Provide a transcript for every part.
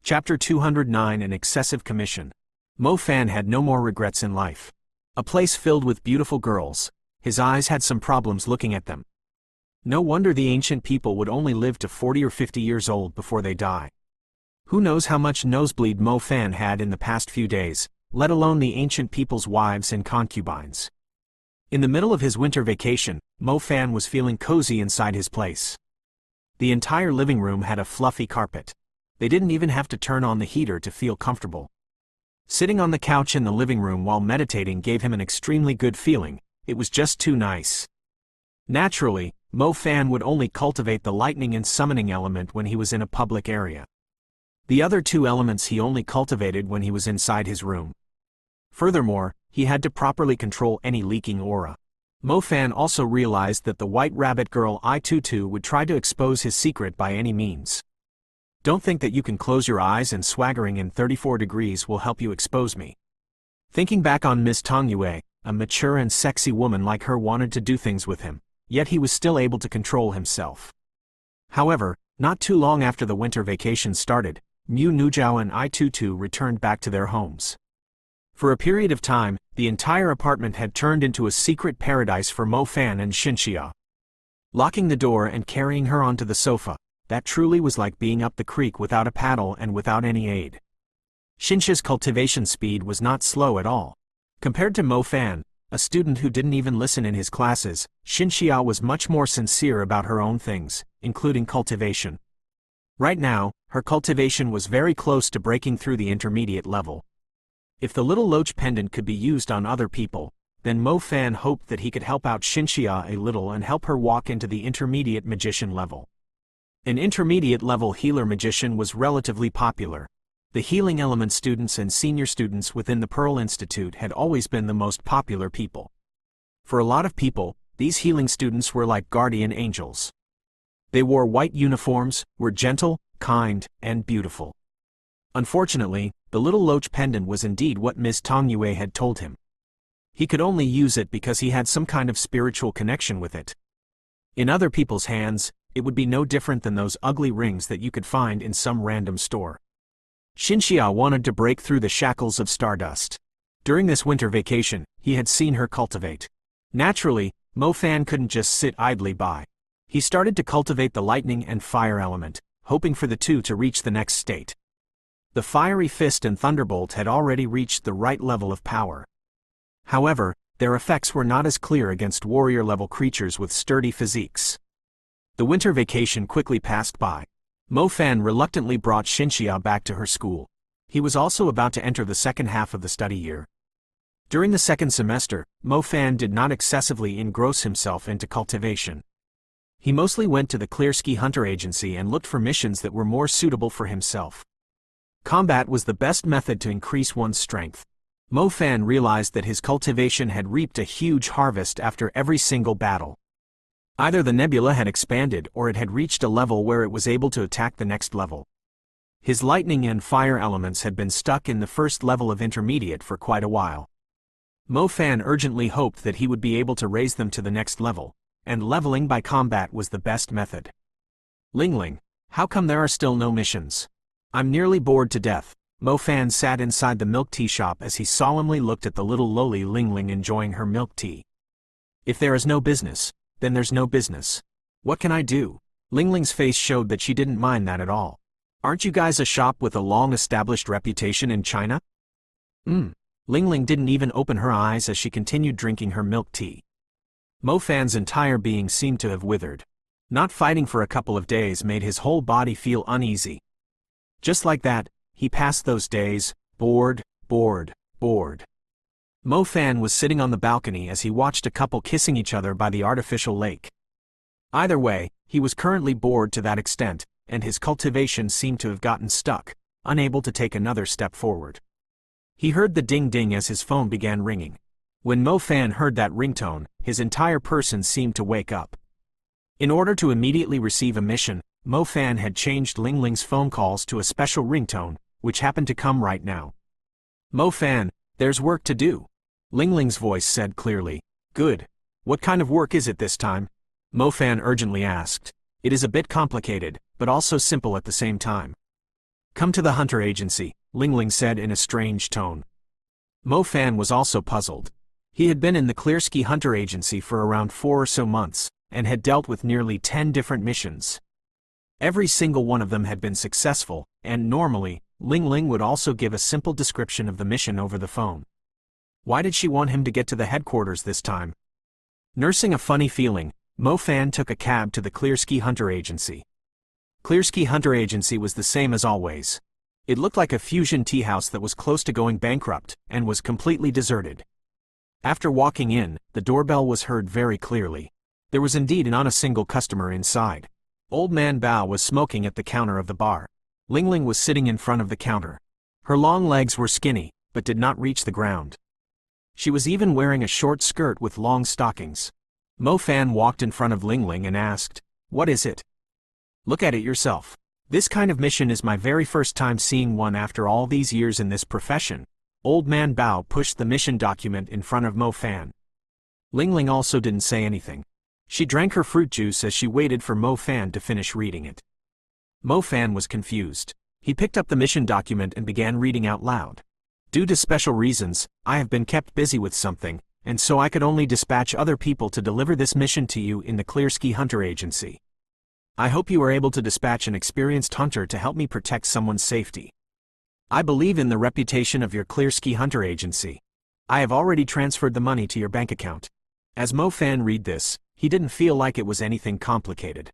Chapter 209 An Excessive Commission. Mo Fan had no more regrets in life. A place filled with beautiful girls, his eyes had some problems looking at them. No wonder the ancient people would only live to 40 or 50 years old before they die. Who knows how much nosebleed Mo Fan had in the past few days, let alone the ancient people's wives and concubines. In the middle of his winter vacation, Mo Fan was feeling cozy inside his place. The entire living room had a fluffy carpet. They didn't even have to turn on the heater to feel comfortable. Sitting on the couch in the living room while meditating gave him an extremely good feeling. It was just too nice. Naturally, Mo Fan would only cultivate the lightning and summoning element when he was in a public area. The other two elements he only cultivated when he was inside his room. Furthermore, he had to properly control any leaking aura. Mo Fan also realized that the white rabbit girl I-Tutu would try to expose his secret by any means. Don't think that you can close your eyes and swaggering in 34 degrees will help you expose me. Thinking back on Miss Tong Yue, a mature and sexy woman like her wanted to do things with him, yet he was still able to control himself. However, not too long after the winter vacation started, Mu Nujiao and I-Tutu returned back to their homes. For a period of time, the entire apartment had turned into a secret paradise for Mo Fan and Xinxia. Locking the door and carrying her onto the sofa, that truly was like being up the creek without a paddle and without any aid. Xinxia's cultivation speed was not slow at all. Compared to Mo Fan, a student who didn't even listen in his classes, Xinxia was much more sincere about her own things, including cultivation. Right now, her cultivation was very close to breaking through the intermediate level. If the little loach pendant could be used on other people, then Mo Fan hoped that he could help out Xinxia a little and help her walk into the intermediate magician level. An intermediate-level healer magician was relatively popular. The healing element students and senior students within the Pearl Institute had always been the most popular people. For a lot of people, these healing students were like guardian angels. They wore white uniforms, were gentle, kind, and beautiful. Unfortunately, the little loach pendant was indeed what Ms. Tong Yue had told him. He could only use it because he had some kind of spiritual connection with it. In other people's hands, it would be no different than those ugly rings that you could find in some random store. Xinxia wanted to break through the shackles of stardust. During this winter vacation, he had seen her cultivate. Naturally, Mo Fan couldn't just sit idly by. He started to cultivate the lightning and fire element, hoping for the two to reach the next state. The fiery fist and thunderbolt had already reached the right level of power. However, their effects were not as clear against warrior-level creatures with sturdy physiques. The winter vacation quickly passed by. Mo Fan reluctantly brought Xinxia back to her school. He was also about to enter the second half of the study year. During the second semester, Mo Fan did not excessively engross himself into cultivation. He mostly went to the Clearski Hunter Agency and looked for missions that were more suitable for himself. Combat was the best method to increase one's strength. Mo Fan realized that his cultivation had reaped a huge harvest after every single battle. Either the nebula had expanded or it had reached a level where it was able to attack the next level. His lightning and fire elements had been stuck in the first level of intermediate for quite a while. Mo Fan urgently hoped that he would be able to raise them to the next level, and leveling by combat was the best method. Lingling, how come there are still no missions? I'm nearly bored to death. Mo Fan sat inside the milk tea shop as he solemnly looked at the little lowly Lingling enjoying her milk tea. If there is no business, then there's no business. What can I do? Lingling's face showed that she didn't mind that at all. Aren't you guys a shop with a long-established reputation in China? Lingling didn't even open her eyes as she continued drinking her milk tea. Mo Fan's entire being seemed to have withered. Not fighting for a couple of days made his whole body feel uneasy. Just like that, he passed those days, bored. Mo Fan was sitting on the balcony as he watched a couple kissing each other by the artificial lake. Either way, he was currently bored to that extent, and his cultivation seemed to have gotten stuck, unable to take another step forward. He heard the ding-ding as his phone began ringing. When Mo Fan heard that ringtone, his entire person seemed to wake up. In order to immediately receive a mission, Mo Fan had changed Lingling's phone calls to a special ringtone, which happened to come right now. Mo Fan, there's work to do. Lingling's voice said clearly. Good. What kind of work is it this time? Mo Fan urgently asked. It is a bit complicated, but also simple at the same time. Come to the Hunter Agency, Ling said in a strange tone. Mo Fan was also puzzled. He had been in the Klersky Hunter Agency for around 4 or so months, and had dealt with nearly 10 different missions. Every single one of them had been successful, and normally, Ling would also give a simple description of the mission over the phone. Why did she want him to get to the headquarters this time? Nursing a funny feeling, Mo Fan took a cab to the Klersky Hunter Agency. Klersky Hunter Agency was the same as always. It looked like a fusion tea house that was close to going bankrupt, and was completely deserted. After walking in, the doorbell was heard very clearly. There was indeed not a single customer inside. Old Man Bao was smoking at the counter of the bar. Ling was sitting in front of the counter. Her long legs were skinny, but did not reach the ground. She was even wearing a short skirt with long stockings. Mo Fan walked in front of Ling and asked, "What is it?" "Look at it yourself. This kind of mission is my very first time seeing one after all these years in this profession." Old Man Bao pushed the mission document in front of Mo Fan. Ling also didn't say anything. She drank her fruit juice as she waited for Mo Fan to finish reading it. Mo Fan was confused. He picked up the mission document and began reading out loud. "Due to special reasons, I have been kept busy with something, and so I could only dispatch other people to deliver this mission to you in the Klersky Hunter Agency. I hope you are able to dispatch an experienced hunter to help me protect someone's safety. I believe in the reputation of your Klersky Hunter Agency. I have already transferred the money to your bank account." As Mo Fan read this, he didn't feel like it was anything complicated.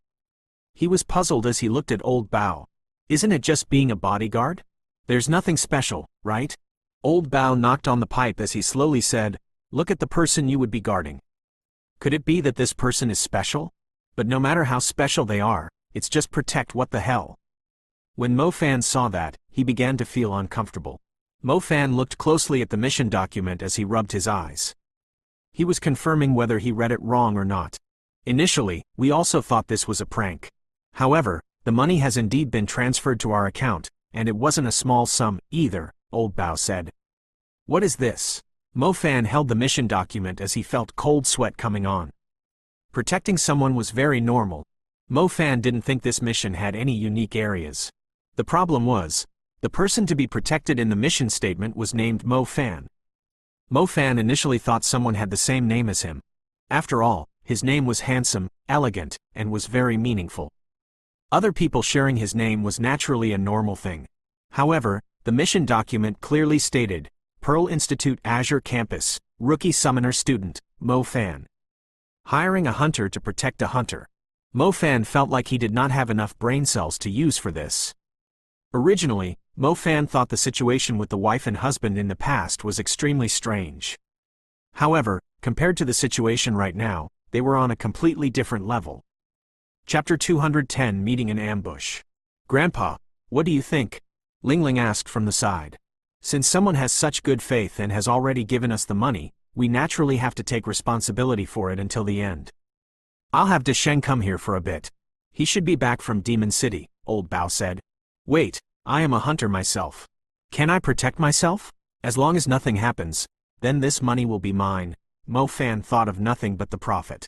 He was puzzled as he looked at Old Bao. Isn't it just being a bodyguard? There's nothing special, right? Old Bao knocked on the pipe as he slowly said, "Look at the person you would be guarding. Could it be that this person is special? But no matter how special they are, it's just protect what the hell." When Mo Fan saw that, he began to feel uncomfortable. Mo Fan looked closely at the mission document as he rubbed his eyes. He was confirming whether he read it wrong or not. "Initially, we also thought this was a prank. However, the money has indeed been transferred to our account, and it wasn't a small sum, either," Old Bao said. "What is this?" Mo Fan held the mission document as he felt cold sweat coming on. Protecting someone was very normal. Mo Fan didn't think this mission had any unique areas. The problem was, the person to be protected in the mission statement was named Mo Fan. Mo Fan initially thought someone had the same name as him. After all, his name was handsome, elegant, and was very meaningful. Other people sharing his name was naturally a normal thing. However, the mission document clearly stated, Pearl Institute Azure Campus, Rookie Summoner Student, Mo Fan. Hiring a hunter to protect a hunter. Mo Fan felt like he did not have enough brain cells to use for this. Originally, Mo Fan thought the situation with the wife and husband in the past was extremely strange. However, compared to the situation right now, they were on a completely different level. Chapter 210 Meeting in Ambush. "Grandpa, what do you think?" Ling asked from the side. "Since someone has such good faith and has already given us the money, we naturally have to take responsibility for it until the end. I'll have Desheng come here for a bit. He should be back from Demon City," Old Bao said. "Wait, I am a hunter myself. Can I protect myself? As long as nothing happens, then this money will be mine." Mo Fan thought of nothing but the profit.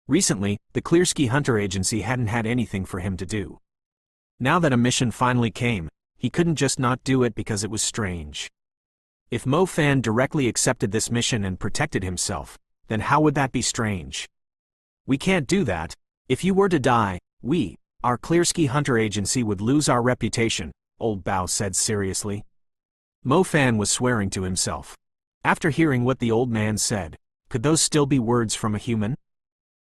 Recently, the Klersky Hunter Agency hadn't had anything for him to do. Now that a mission finally came, he couldn't just not do it because it was strange. If Mo Fan directly accepted this mission and protected himself, then how would that be strange? "We can't do that. If you were to die, our Klersky Hunter Agency would lose our reputation," Old Bao said seriously. Mo Fan was swearing to himself. After hearing what the old man said, could those still be words from a human?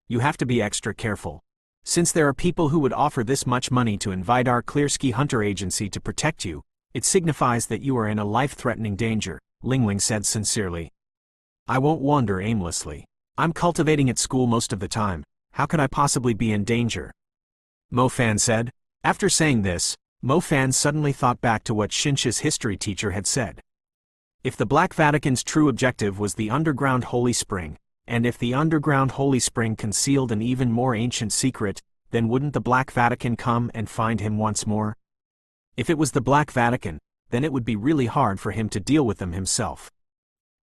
You have to be extra careful. Since there are people who would offer this much money to invite our Klersky Hunter Agency to protect you, it signifies that you are in a life-threatening danger, Ling said sincerely. "I won't wander aimlessly. I'm cultivating at school most of the time. How could I possibly be in danger?" Mo Fan said. After saying this, Mo Fan suddenly thought back to what Shinche's history teacher had said. If the Black Vatican's true objective was the underground Holy Spring, and if the underground Holy Spring concealed an even more ancient secret, then wouldn't the Black Vatican come and find him once more? If it was the Black Vatican, then it would be really hard for him to deal with them himself.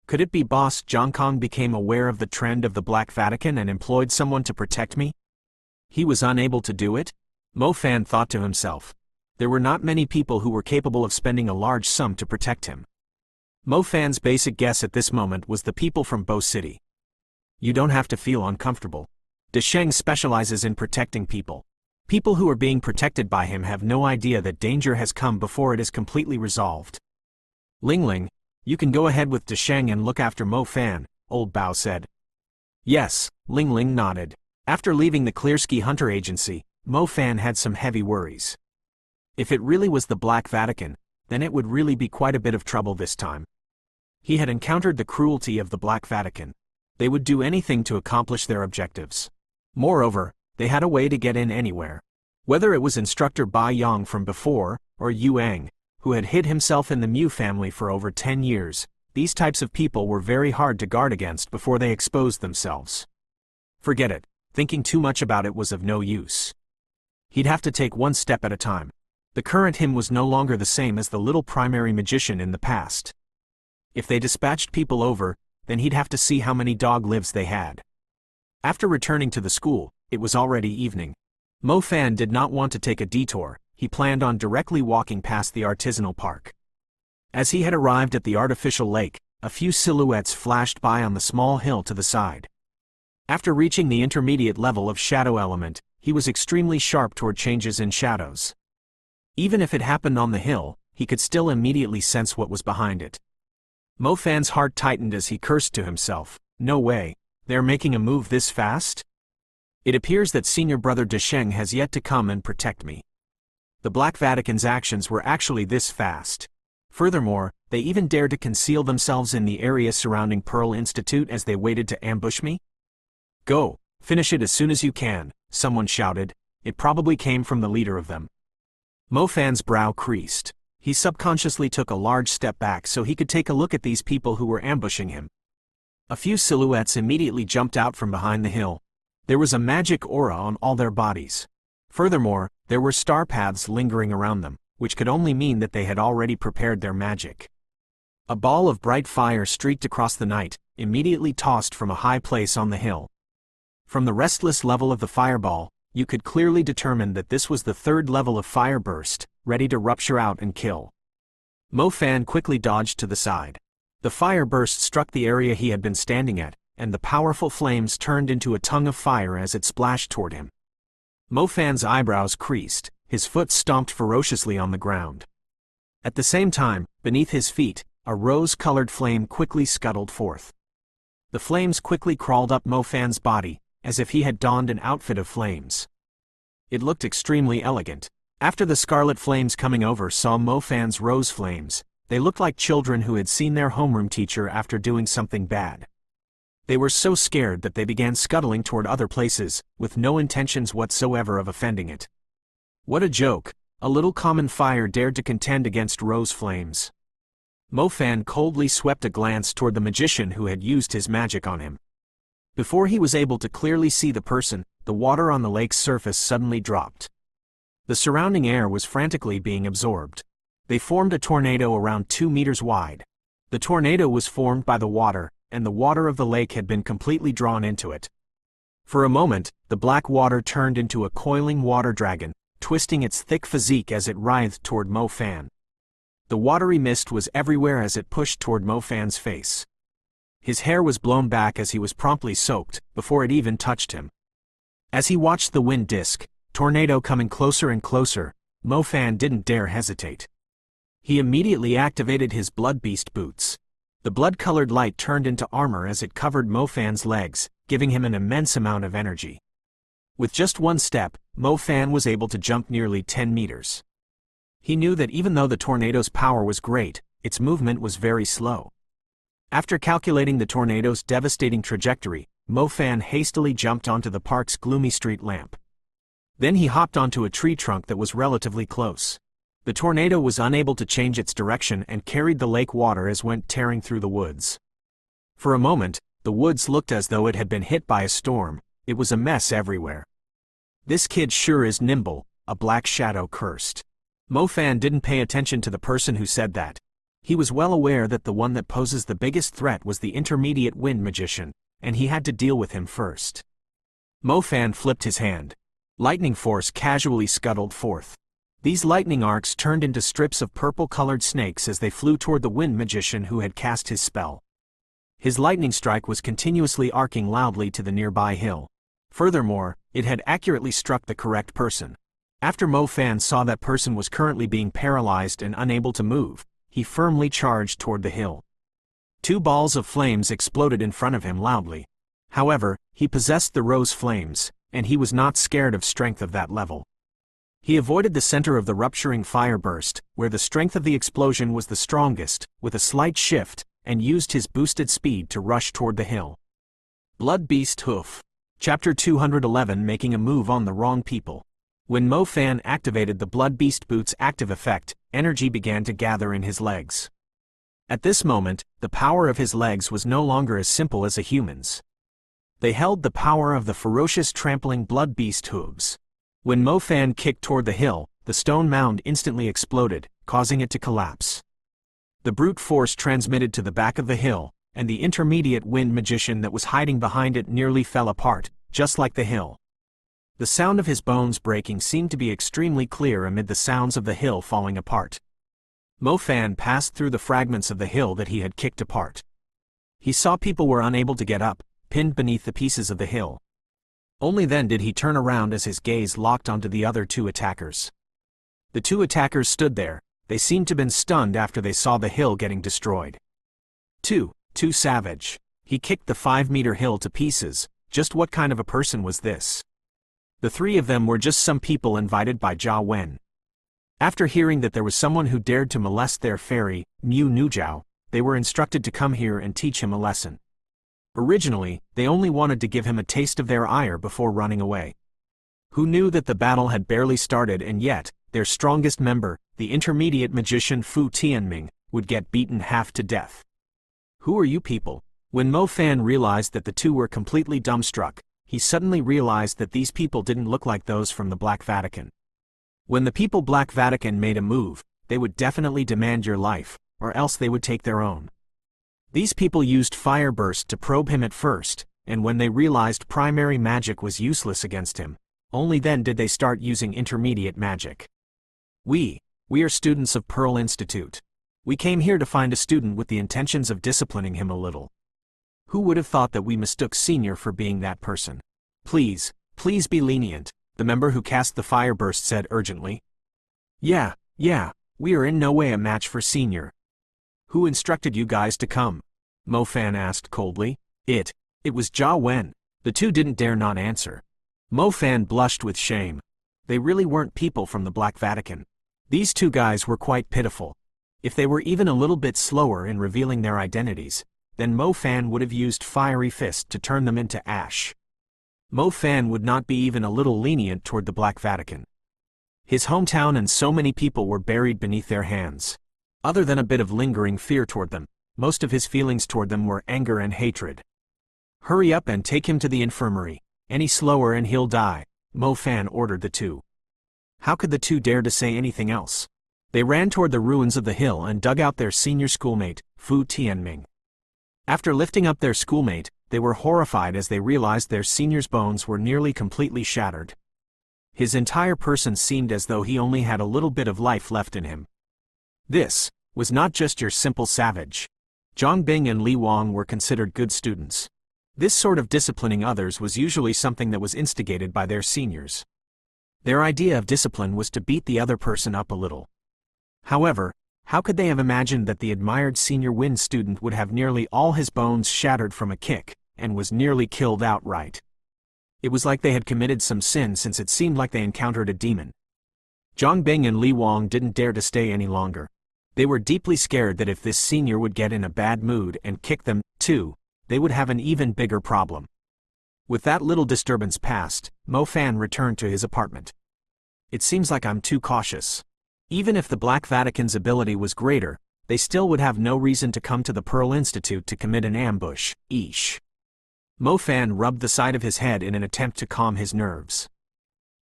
Could it be Boss Zhongkong became aware of the trend of the Black Vatican and employed someone to protect me? He was unable to do it? Mo Fan thought to himself. There were not many people who were capable of spending a large sum to protect him. Mo Fan's basic guess at this moment was the people from Bo City. You don't have to feel uncomfortable. Desheng specializes in protecting people. People who are being protected by him have no idea that danger has come before it is completely resolved. Ling Ling, you can go ahead with Desheng and look after Mo Fan, Old Bao said. Yes, Ling Ling nodded. After leaving the Clearsky Hunter Agency, Mo Fan had some heavy worries. If it really was the Black Vatican, then it would really be quite a bit of trouble this time. He had encountered the cruelty of the Black Vatican. They would do anything to accomplish their objectives. Moreover, they had a way to get in anywhere. Whether it was instructor Bai Yang from before, or Yu Ang, who had hid himself in the Mu family for over 10 years, these types of people were very hard to guard against before they exposed themselves. Forget it, thinking too much about it was of no use. He'd have to take one step at a time. The current him was no longer the same as the little primary magician in the past. If they dispatched people over, then he'd have to see how many dog lives they had. After returning to the school, it was already evening. Mo Fan did not want to take a detour. He planned on directly walking past the artisanal park. As he had arrived at the artificial lake, a few silhouettes flashed by on the small hill to the side. After reaching the intermediate level of shadow element, he was extremely sharp toward changes in shadows. Even if it happened on the hill, he could still immediately sense what was behind it. Mo Fan's heart tightened as he cursed to himself. No way, they're making a move this fast? It appears that Senior Brother Desheng has yet to come and protect me. The Black Vatican's actions were actually this fast. Furthermore, they even dared to conceal themselves in the area surrounding Pearl Institute as they waited to ambush me? Go, finish it as soon as you can, someone shouted. It probably came from the leader of them. Mo Fan's brow creased. He subconsciously took a large step back so he could take a look at these people who were ambushing him. A few silhouettes immediately jumped out from behind the hill. There was a magic aura on all their bodies. Furthermore, there were star paths lingering around them, which could only mean that they had already prepared their magic. A ball of bright fire streaked across the night, immediately tossed from a high place on the hill. From the restless level of the fireball, you could clearly determine that this was the third level of fire burst, ready to rupture out and kill. Mo Fan quickly dodged to the side. The fire burst struck the area he had been standing at, and the powerful flames turned into a tongue of fire as it splashed toward him. Mo Fan's eyebrows creased, his foot stomped ferociously on the ground. At the same time, beneath his feet, a rose-colored flame quickly scuttled forth. The flames quickly crawled up Mo Fan's body, as if he had donned an outfit of flames. It looked extremely elegant. After the scarlet flames coming over saw Mo Fan's rose flames, they looked like children who had seen their homeroom teacher after doing something bad. They were so scared that they began scuttling toward other places, with no intentions whatsoever of offending it. What a joke! A little common fire dared to contend against rose flames. Mo Fan coldly swept a glance toward the magician who had used his magic on him. Before he was able to clearly see the person, the water on the lake's surface suddenly dropped. The surrounding air was frantically being absorbed. They formed a tornado around 2 meters wide. The tornado was formed by the water, and the water of the lake had been completely drawn into it. For a moment, the black water turned into a coiling water dragon, twisting its thick physique as it writhed toward Mo Fan. The watery mist was everywhere as it pushed toward Mo Fan's face. His hair was blown back as he was promptly soaked, before it even touched him. As he watched the wind disk, tornado coming closer and closer, Mo Fan didn't dare hesitate. He immediately activated his blood beast boots. The blood-colored light turned into armor as it covered Mo Fan's legs, giving him an immense amount of energy. With just one step, Mo Fan was able to jump nearly 10 meters. He knew that even though the tornado's power was great, its movement was very slow. After calculating the tornado's devastating trajectory, Mo Fan hastily jumped onto the park's gloomy street lamp. Then he hopped onto a tree trunk that was relatively close. The tornado was unable to change its direction and carried the lake water as went tearing through the woods. For a moment, the woods looked as though it had been hit by a storm. It was a mess everywhere. "This kid sure is nimble," a black shadow cursed. Mo Fan didn't pay attention to the person who said that. He was well aware that the one that poses the biggest threat was the intermediate wind magician, and he had to deal with him first. Mo Fan flipped his hand. Lightning force casually scuttled forth. These lightning arcs turned into strips of purple-colored snakes as they flew toward the wind magician who had cast his spell. His lightning strike was continuously arcing loudly to the nearby hill. Furthermore, it had accurately struck the correct person. After Mo Fan saw that person was currently being paralyzed and unable to move, he firmly charged toward the hill. 2 balls of flames exploded in front of him loudly. However, he possessed the rose flames, and he was not scared of strength of that level. He avoided the center of the rupturing fire burst, where the strength of the explosion was the strongest, with a slight shift, and used his boosted speed to rush toward the hill. Blood Beast Hoof. Chapter 211, Making a Move on the Wrong People. When Mo Fan activated the Blood Beast Boot's active effect, energy began to gather in his legs. At this moment, the power of his legs was no longer as simple as a human's. They held the power of the ferocious trampling Blood Beast hooves. When Mo Fan kicked toward the hill, the stone mound instantly exploded, causing it to collapse. The brute force transmitted to the back of the hill, and the intermediate wind magician that was hiding behind it nearly fell apart, just like the hill. The sound of his bones breaking seemed to be extremely clear amid the sounds of the hill falling apart. Mo Fan passed through the fragments of the hill that he had kicked apart. He saw people were unable to get up, pinned beneath the pieces of the hill. Only then did he turn around as his gaze locked onto the other 2 attackers. The 2 attackers stood there. They seemed to have been stunned after they saw the hill getting destroyed. Too savage. He kicked the 5-meter hill to pieces. Just what kind of a person was this? The 3 of them were just some people invited by Jia Wen. After hearing that there was someone who dared to molest their fairy, Mu Nujiao, they were instructed to come here and teach him a lesson. Originally, they only wanted to give him a taste of their ire before running away. Who knew that the battle had barely started and yet, their strongest member, the intermediate magician Fu Tianming, would get beaten half to death. Who are you people? When Mo Fan realized that the 2 were completely dumbstruck, he suddenly realized that these people didn't look like those from the Black Vatican. When the people Black Vatican made a move, they would definitely demand your life, or else they would take their own. These people used fire burst to probe him at first, and when they realized primary magic was useless against him, only then did they start using intermediate magic. We are students of Pearl Institute. We came here to find a student with the intentions of disciplining him a little. Who would have thought that we mistook Senior for being that person? Please be lenient, the member who cast the fire burst said urgently. Yeah, we are in no way a match for Senior. Who instructed you guys to come? Mo Fan asked coldly. It was Jia Wen. The 2 didn't dare not answer. Mo Fan blushed with shame. They really weren't people from the Black Vatican. These 2 guys were quite pitiful. If they were even a little bit slower in revealing their identities, then Mo Fan would have used Fiery Fist to turn them into ash. Mo Fan would not be even a little lenient toward the Black Vatican. His hometown and so many people were buried beneath their hands. Other than a bit of lingering fear toward them, most of his feelings toward them were anger and hatred. Hurry up and take him to the infirmary. Any slower and he'll die, Mo Fan ordered the 2. How could the 2 dare to say anything else? They ran toward the ruins of the hill and dug out their senior schoolmate, Fu Tianming. After lifting up their schoolmate, they were horrified as they realized their senior's bones were nearly completely shattered. His entire person seemed as though he only had a little bit of life left in him. This was not just your simple savage. Zhang Bing and Li Wang were considered good students. This sort of disciplining others was usually something that was instigated by their seniors. Their idea of discipline was to beat the other person up a little. However, how could they have imagined that the admired senior wind student would have nearly all his bones shattered from a kick, and was nearly killed outright? It was like they had committed some sin since it seemed like they encountered a demon. Zhang Bing and Li Wang didn't dare to stay any longer. They were deeply scared that if this senior would get in a bad mood and kick them, too, they would have an even bigger problem. With that little disturbance past, Mo Fan returned to his apartment. It seems like I'm too cautious. Even if the Black Vatican's ability was greater, they still would have no reason to come to the Pearl Institute to commit an ambush. Eesh. Mo Fan rubbed the side of his head in an attempt to calm his nerves.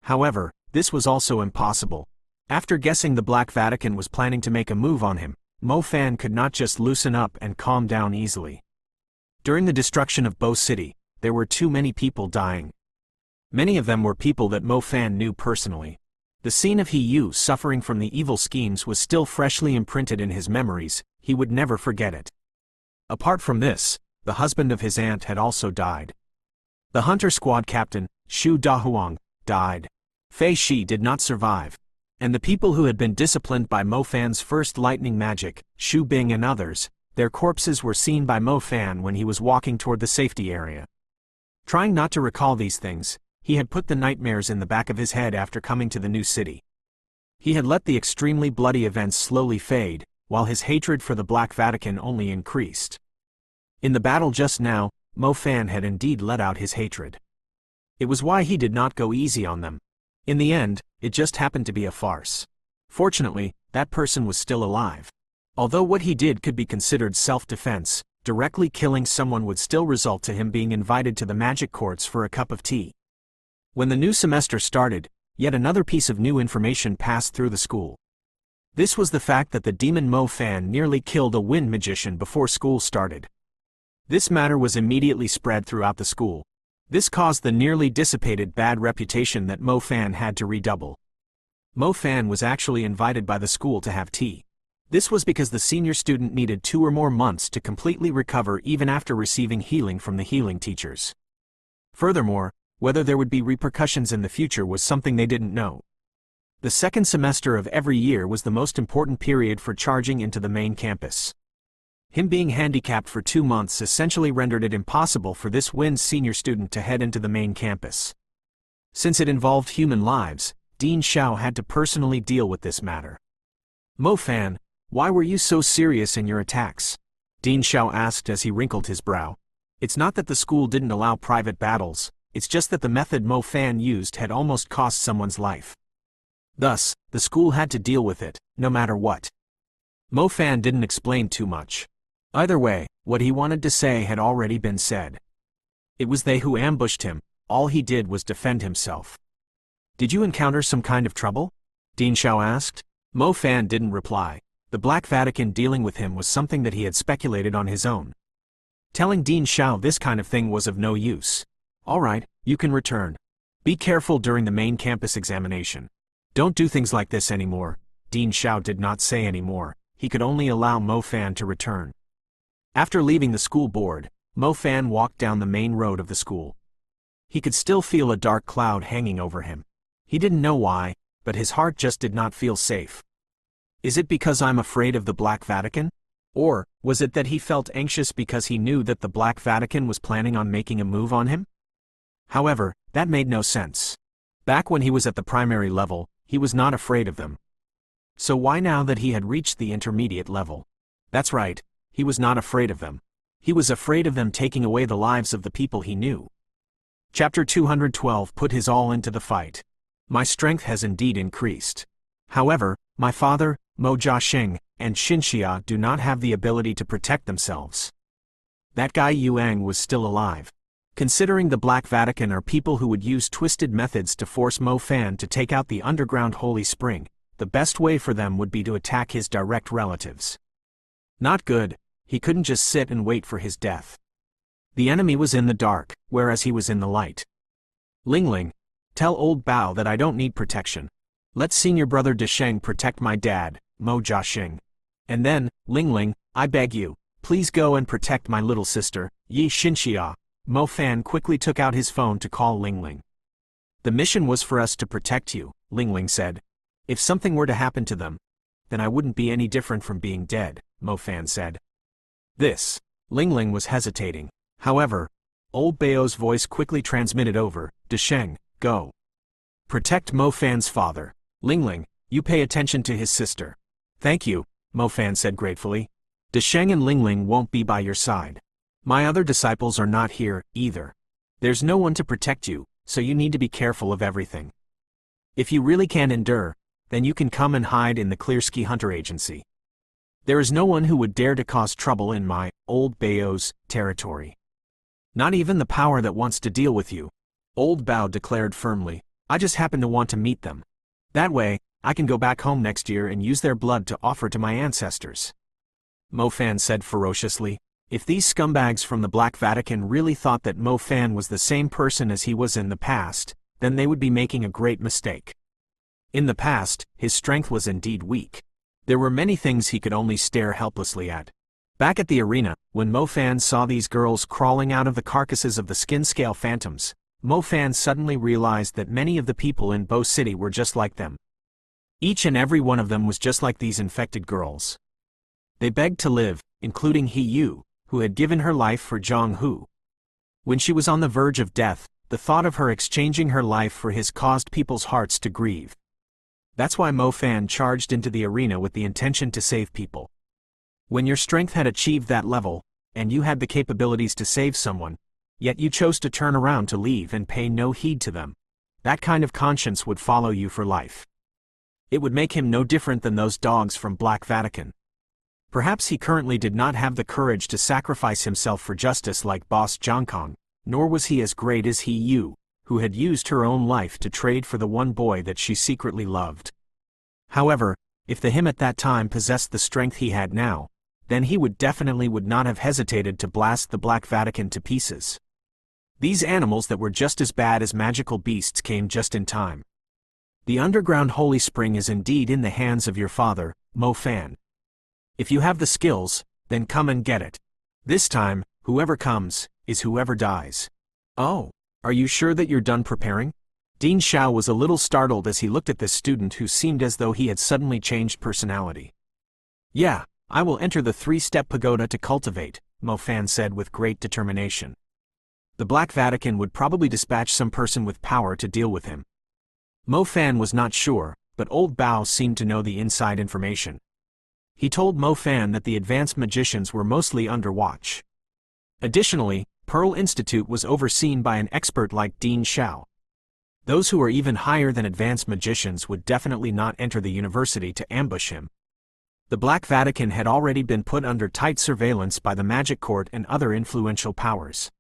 However, this was also impossible. After guessing the Black Vatican was planning to make a move on him, Mo Fan could not just loosen up and calm down easily. During the destruction of Bo City, there were too many people dying. Many of them were people that Mo Fan knew personally. The scene of Yu suffering from the evil schemes was still freshly imprinted in his memories. He would never forget it. Apart from this, the husband of his aunt had also died. The hunter squad captain, Xu Dahuang, died. Fei Shi did not survive. And the people who had been disciplined by Mo Fan's first lightning magic, Xu Bing and others, their corpses were seen by Mo Fan when he was walking toward the safety area. Trying not to recall these things, he had put the nightmares in the back of his head after coming to the new city. He had let the extremely bloody events slowly fade, while his hatred for the Black Vatican only increased. In the battle just now, Mo Fan had indeed let out his hatred. It was why he did not go easy on them. In the end, it just happened to be a farce. Fortunately, that person was still alive. Although what he did could be considered self-defense, directly killing someone would still result to him being invited to the magic courts for a cup of tea. When the new semester started, yet another piece of new information passed through the school. This was the fact that the demon Mo Fan nearly killed a wind magician before school started. This matter was immediately spread throughout the school. This caused the nearly dissipated bad reputation that Mo Fan had to redouble. Mo Fan was actually invited by the school to have tea. This was because the senior student needed 2 or more months to completely recover even after receiving healing from the healing teachers. Furthermore, whether there would be repercussions in the future was something they didn't know. The second semester of every year was the most important period for charging into the main campus. Him being handicapped for 2 months essentially rendered it impossible for this WIN's senior student to head into the main campus. Since it involved human lives, Dean Xiao had to personally deal with this matter. Mo Fan, why were you so serious in your attacks? Dean Xiao asked as he wrinkled his brow. It's not that the school didn't allow private battles, it's just that the method Mo Fan used had almost cost someone's life. Thus, the school had to deal with it, no matter what. Mo Fan didn't explain too much. Either way, what he wanted to say had already been said. It was they who ambushed him, all he did was defend himself. Did you encounter some kind of trouble? Dean Xiao asked. Mo Fan didn't reply. The Black Vatican dealing with him was something that he had speculated on his own. Telling Dean Xiao this kind of thing was of no use. Alright, you can return. Be careful during the main campus examination. Don't do things like this anymore. Dean Xiao did not say any more. He could only allow Mo Fan to return. After leaving the school board, Mo Fan walked down the main road of the school. He could still feel a dark cloud hanging over him. He didn't know why, but his heart just did not feel safe. Is it because I'm afraid of the Black Vatican? Or was it that he felt anxious because he knew that the Black Vatican was planning on making a move on him? However, that made no sense. Back when he was at the primary level, he was not afraid of them. So why now that he had reached the intermediate level? That's right. He was not afraid of them. He was afraid of them taking away the lives of the people he knew. Chapter 212 put his all into the fight. My strength has indeed increased. However, my father, Mo Jiaxing, and Xinxia do not have the ability to protect themselves. That guy Yuang was still alive. Considering the Black Vatican are people who would use twisted methods to force Mo Fan to take out the underground holy spring, the best way for them would be to attack his direct relatives. Not good. He couldn't just sit and wait for his death. The enemy was in the dark, whereas he was in the light. Ling, tell old Bao that I don't need protection. Let senior brother Desheng protect my dad, Mo Jiaxing. And then, Ling, I beg you, please go and protect my little sister, Yi Xinxia. Mo Fan quickly took out his phone to call Ling. The mission was for us to protect you, Ling said. If something were to happen to them, then I wouldn't be any different from being dead, Mo Fan said. This. Ling was hesitating. However, old Bao's voice quickly transmitted over, Desheng, go. Protect Mo Fan's father. Ling, you pay attention to his sister. Thank you, Mo Fan said gratefully. Desheng and Ling won't be by your side. My other disciples are not here, either. There's no one to protect you, so you need to be careful of everything. If you really can't endure, then you can come and hide in the Clearsky Hunter Agency. There is no one who would dare to cause trouble in my, old Bao's, territory. Not even the power that wants to deal with you. Old Bao declared firmly, I just happen to want to meet them. That way, I can go back home next year and use their blood to offer to my ancestors. Mo Fan said ferociously. If these scumbags from the Black Vatican really thought that Mo Fan was the same person as he was in the past, then they would be making a great mistake. In the past, his strength was indeed weak. There were many things he could only stare helplessly at. Back at the arena, when Mo Fan saw these girls crawling out of the carcasses of the skin-scale phantoms, Mo Fan suddenly realized that many of the people in Bo City were just like them. Each and every one of them was just like these infected girls. They begged to live, including He Yu, who had given her life for Zhang Hu. When she was on the verge of death, the thought of her exchanging her life for his caused people's hearts to grieve. That's why Mo Fan charged into the arena with the intention to save people. When your strength had achieved that level, and you had the capabilities to save someone, yet you chose to turn around to leave and pay no heed to them, that kind of conscience would follow you for life. It would make him no different than those dogs from Black Vatican. Perhaps he currently did not have the courage to sacrifice himself for justice like Boss Jiangkong, nor was he as great as He Yu, who had used her own life to trade for the one boy that she secretly loved. However, if the him at that time possessed the strength he had now, then he would not have hesitated to blast the Black Vatican to pieces. These animals that were just as bad as magical beasts came just in time. The underground holy spring is indeed in the hands of your father, Mo Fan. If you have the skills, then come and get it. This time, whoever comes, is whoever dies. Oh, are you sure that you're done preparing? Dean Xiao was a little startled as he looked at this student who seemed as though he had suddenly changed personality. Yeah, I will enter the 3-step pagoda to cultivate, Mo Fan said with great determination. The Black Vatican would probably dispatch some person with power to deal with him. Mo Fan was not sure, but old Bao seemed to know the inside information. He told Mo Fan that the advanced magicians were mostly under watch. Additionally, Pearl Institute was overseen by an expert like Dean Xiao. Those who are even higher than advanced magicians would definitely not enter the university to ambush him. The Black Vatican had already been put under tight surveillance by the Magic Court and other influential powers.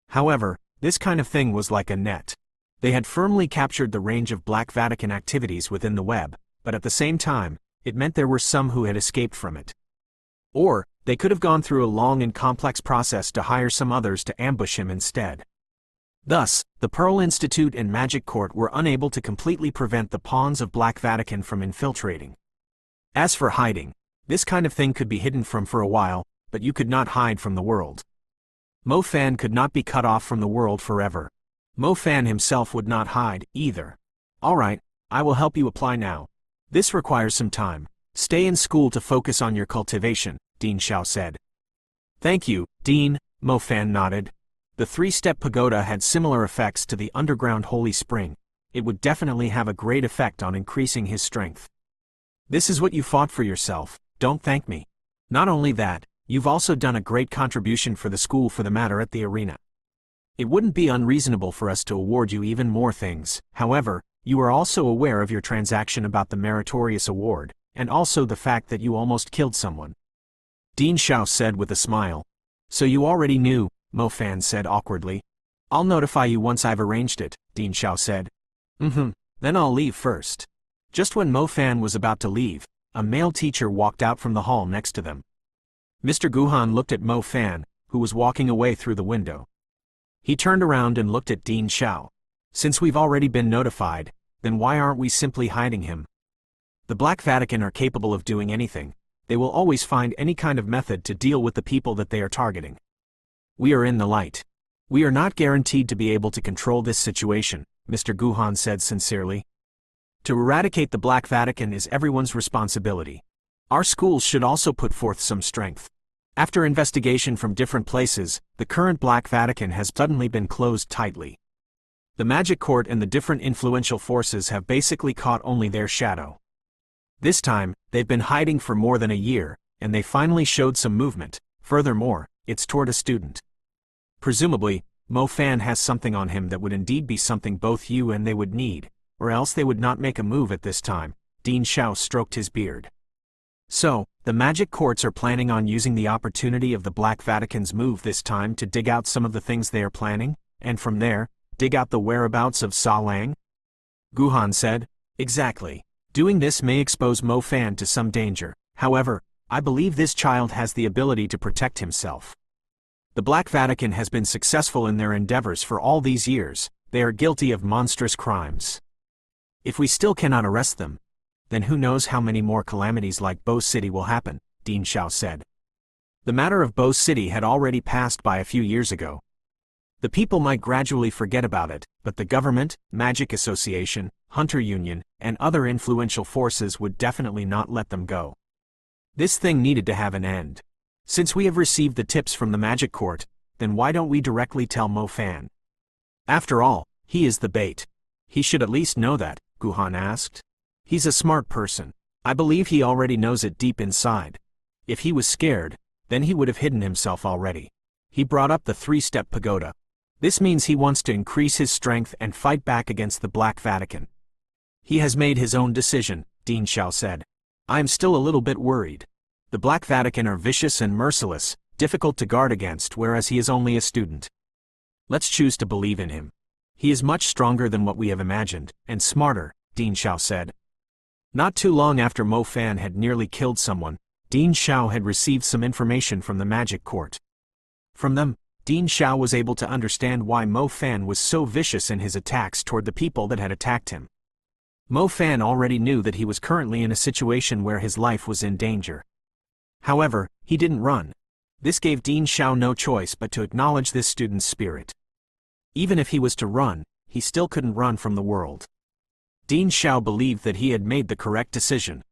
However, this kind of thing was like a net. They had firmly captured the range of Black Vatican activities within the web, but at the same time, it meant there were some who had escaped from it. Or, they could have gone through a long and complex process to hire some others to ambush him instead. Thus, the Pearl Institute and Magic Court were unable to completely prevent the pawns of Black Vatican from infiltrating. As for hiding, this kind of thing could be hidden from for a while, but you could not hide from the world. Mo Fan could not be cut off from the world forever. Mo Fan himself would not hide, either. Alright, I will help you apply now. This requires some time. Stay in school to focus on your cultivation, Dean Xiao said. Thank you, Dean, Mo Fan nodded. The 3-step pagoda had similar effects to the underground holy spring. It would definitely have a great effect on increasing his strength. This is what you fought for yourself, don't thank me. Not only that, you've also done a great contribution for the school for the matter at the arena. It wouldn't be unreasonable for us to award you even more things. However, you are also aware of your transaction about the meritorious award, and also the fact that you almost killed someone. Dean Xiao said with a smile. So you already knew, Mo Fan said awkwardly. I'll notify you once I've arranged it, Dean Xiao said. Then I'll leave first. Just when Mo Fan was about to leave, a male teacher walked out from the hall next to them. Mr. Guhan looked at Mo Fan, who was walking away through the window. He turned around and looked at Dean Xiao. Since we've already been notified, then why aren't we simply hiding him? The Black Vatican are capable of doing anything. They will always find any kind of method to deal with the people that they are targeting. We are in the light. We are not guaranteed to be able to control this situation, Mr. Guhan said sincerely. To eradicate the Black Vatican is everyone's responsibility. Our schools should also put forth some strength. After investigation from different places, the current Black Vatican has suddenly been closed tightly. The Magic Court and the different influential forces have basically caught only their shadow. This time, they've been hiding for more than a year, and they finally showed some movement. Furthermore, it's toward a student. Presumably, Mo Fan has something on him that would indeed be something both you and they would need, or else they would not make a move at this time. Dean Xiao stroked his beard. So, the Magic Courts are planning on using the opportunity of the Black Vatican's move this time to dig out some of the things they are planning, and from there, dig out the whereabouts of Sa Lang? Guhan said. Exactly. Doing this may expose Mo Fan to some danger. However, I believe this child has the ability to protect himself. The Black Vatican has been successful in their endeavors for all these years. They are guilty of monstrous crimes. If we still cannot arrest them, then who knows how many more calamities like Bo City will happen, Dean Xiao said. The matter of Bo City had already passed by a few years ago. The people might gradually forget about it, but the government, Magic Association, Hunter Union, and other influential forces would definitely not let them go. This thing needed to have an end. Since we have received the tips from the Magic Court, then why don't we directly tell Mo Fan? After all, he is the bait. He should at least know that, Guhan asked. He's a smart person. I believe he already knows it deep inside. If he was scared, then he would have hidden himself already. He brought up the 3-step pagoda. This means he wants to increase his strength and fight back against the Black Vatican. He has made his own decision, Dean Xiao said. I am still a little bit worried. The Black Vatican are vicious and merciless, difficult to guard against, whereas he is only a student. Let's choose to believe in him. He is much stronger than what we have imagined, and smarter, Dean Xiao said. Not too long after Mo Fan had nearly killed someone, Dean Xiao had received some information from the Magic Court. From them, Dean Xiao was able to understand why Mo Fan was so vicious in his attacks toward the people that had attacked him. Mo Fan already knew that he was currently in a situation where his life was in danger. However, he didn't run. This gave Dean Xiao no choice but to acknowledge this student's spirit. Even if he was to run, he still couldn't run from the world. Dean Xiao believed that he had made the correct decision.